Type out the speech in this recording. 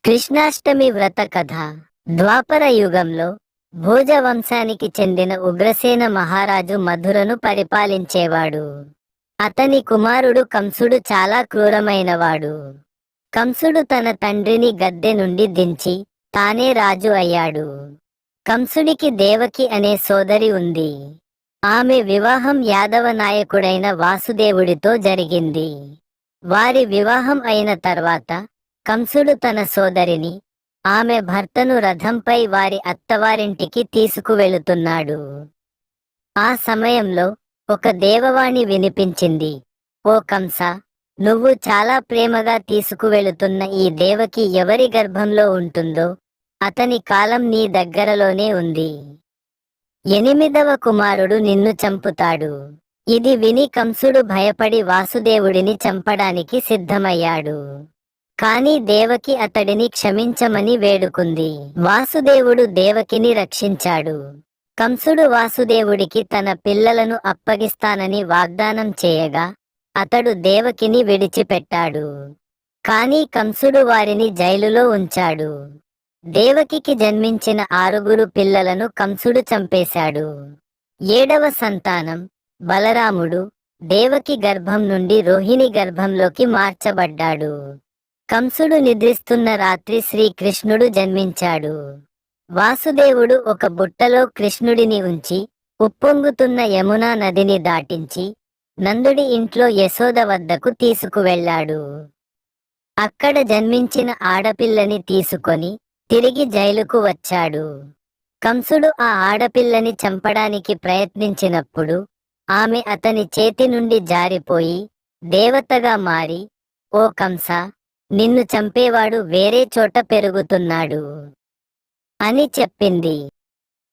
కృష్ణాష్టమి వ్రత కథ. ద్వాపర యుగంలో భోజ వంశానికి చెందిన ఉగ్రసేన మహారాజు మధురను పరిపాలించేవాడు. అతని కుమారుడు కంసుడు చాలా క్రూరమైనవాడు. కంసుడు తన తండ్రిని గద్దె నుండి దించి తానే రాజు అయ్యాడు. కంసుడికి దేవకి అనే సోదరి ఉంది. ఆమె వివాహం యాదవ నాయకుడైన వాసుదేవుడితో జరిగింది. వారి వివాహం అయిన తర్వాత కంసుడు తన సోదరిని, ఆమె భర్తను రథంపై వారి అత్తవారింటికి తీసుకువెళుతున్నాడు. ఆ సమయంలో ఒక దేవవాణి వినిపించింది. ఓ కంస, నువ్వు చాలా ప్రేమగా తీసుకువెళుతున్న ఈ దేవకి ఎవరి గర్భంలో ఉంటుందో అతని కాలం నీ దగ్గరలోనే ఉంది. 8వ కుమారుడు నిన్ను చంపుతాడు. ఇది విని కంసుడు భయపడి వాసుదేవుడిని చంపడానికి సిద్ధమయ్యాడు. కాని దేవకి అతడిని క్షమించమని వేడుకుంది. వాసుదేవుడు దేవకిని రక్షించాడు. కంసుడు వాసుదేవుడికి తన పిల్లలను అప్పగిస్తానని వాగ్దానం చేయగా అతడు దేవకిని విడిచిపెట్టాడు. కాని కంసుడు వారిని జైలులో ఉంచాడు. దేవకికి జన్మించిన 6 పిల్లలను కంసుడు చంపేశాడు. 7వ సంతానం బలరాముడు దేవకి గర్భం నుండి రోహిణి గర్భంలోకి మార్చబడ్డాడు. కంసుడు నిద్రిస్తున్న రాత్రి శ్రీకృష్ణుడు జన్మించాడు. వాసుదేవుడు ఒక బుట్టలో కృష్ణుడిని ఉంచి ఉప్పొంగుతున్న యమునా నదిని దాటించి నందుడి ఇంట్లో యశోద వద్దకు తీసుకువెళ్ళాడు. అక్కడ జన్మించిన ఆడపిల్లని తీసుకొని తిరిగి జైలుకు వచ్చాడు. కంసుడు ఆ ఆడపిల్లని చంపడానికి ప్రయత్నించినప్పుడు ఆమె అతని చేతి నుండి జారిపోయి దేవతగా మారి, ఓ కంస, నిన్ను చంపేవాడు వేరే చోట పెరుగుతున్నాడు అని చెప్పింది.